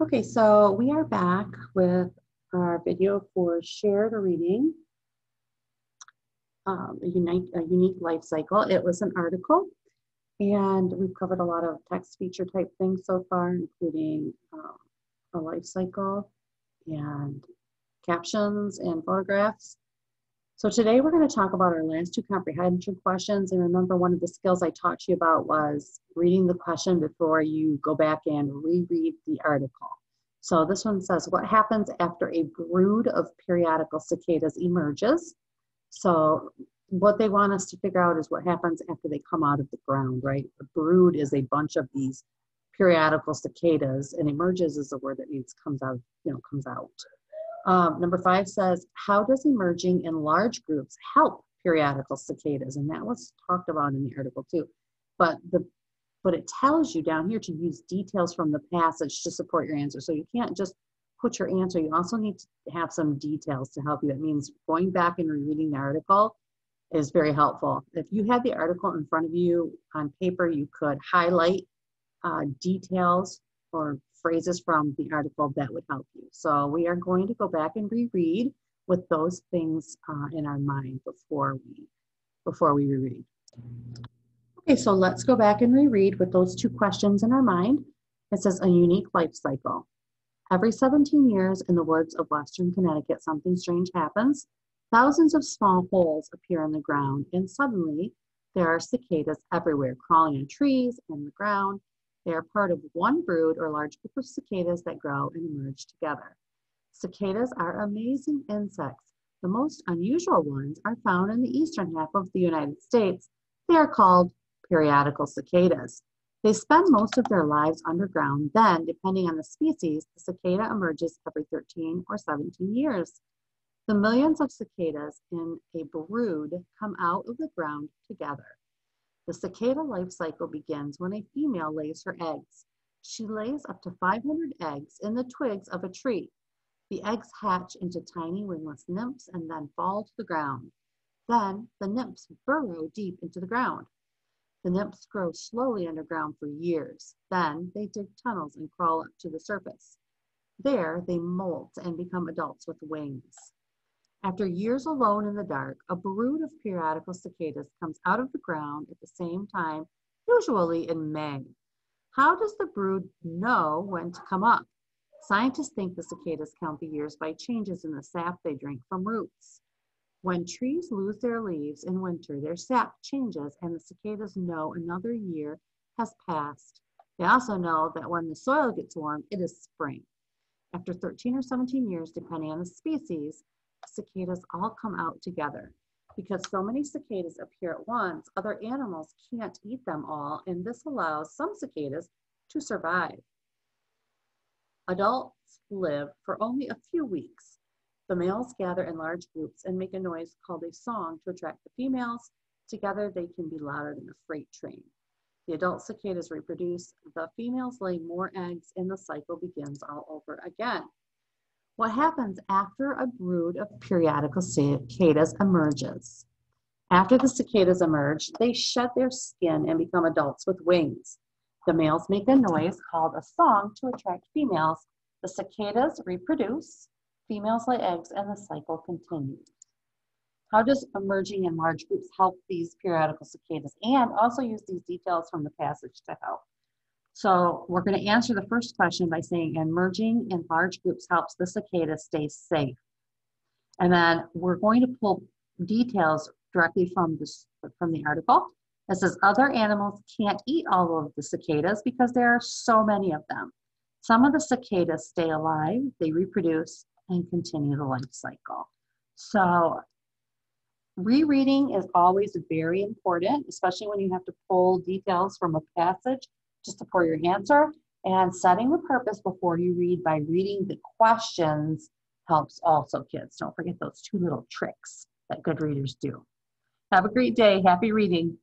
Okay, so we are back with our video for shared reading, a unique life cycle. It was an article, and we've covered a lot of text feature type things so far, including a life cycle and captions and photographs. So today we're going to talk about our last two comprehension questions. And remember, one of the skills I taught you about was reading the question before you go back and reread the article. So this one says, what happens after a brood of periodical cicadas emerges? So what they want us to figure out is what happens after they come out of the ground, right? A brood is a bunch of these periodical cicadas, and emerges is a word that means comes out, comes out. Number 5 says, how does emerging in large groups help periodical cicadas? And that was talked about in the article too. But it tells you down here to use details from the passage to support your answer. So you can't just put your answer. You also need to have some details to help you. That means going back and rereading the article is very helpful. If you had the article in front of you on paper, you could highlight details or phrases from the article that would help you. So we are going to go back and reread with those things in our mind before we reread. Okay, so let's go back and reread with those two questions in our mind. It says a unique life cycle. Every 17 years in the woods of Western Connecticut, something strange happens. Thousands of small holes appear in the ground, and suddenly there are cicadas everywhere, crawling on trees and the ground. They are part of one brood or large group of cicadas that grow and emerge together. Cicadas are amazing insects. The most unusual ones are found in the eastern half of the United States. They are called periodical cicadas. They spend most of their lives underground. Then, depending on the species, the cicada emerges every 13 or 17 years. The millions of cicadas in a brood come out of the ground together. The cicada life cycle begins when a female lays her eggs. She lays up to 500 eggs in the twigs of a tree. The eggs hatch into tiny wingless nymphs and then fall to the ground. Then the nymphs burrow deep into the ground. The nymphs grow slowly underground for years. Then they dig tunnels and crawl up to the surface. There they molt and become adults with wings. After years alone in the dark, a brood of periodical cicadas comes out of the ground at the same time, usually in May. How does the brood know when to come up? Scientists think the cicadas count the years by changes in the sap they drink from roots. When trees lose their leaves in winter, their sap changes and the cicadas know another year has passed. They also know that when the soil gets warm, it is spring. After 13 or 17 years, depending on the species, cicadas all come out together. Because so many cicadas appear at once, other animals can't eat them all, and this allows some cicadas to survive. Adults live for only a few weeks. The males gather in large groups and make a noise called a song to attract the females. Together, they can be louder than a freight train. The adult cicadas reproduce. The females lay more eggs, and the cycle begins all over again. What happens after a brood of periodical cicadas emerges? After the cicadas emerge, they shed their skin and become adults with wings. The males make a noise called a song to attract females. The cicadas reproduce, females lay eggs, and the cycle continues. How does emerging in large groups help these periodical cicadas? And also use these details from the passage to help. So we're going to answer the first question by saying emerging in large groups helps the cicada stay safe. And then we're going to pull details directly from the article. It says other animals can't eat all of the cicadas because there are so many of them. Some of the cicadas stay alive, they reproduce, and continue the life cycle. So rereading is always very important, especially when you have to pull details from a passage to support your answer, and setting the purpose before you read by reading the questions helps also, kids. Don't forget those two little tricks that good readers do. Have a great day. Happy reading.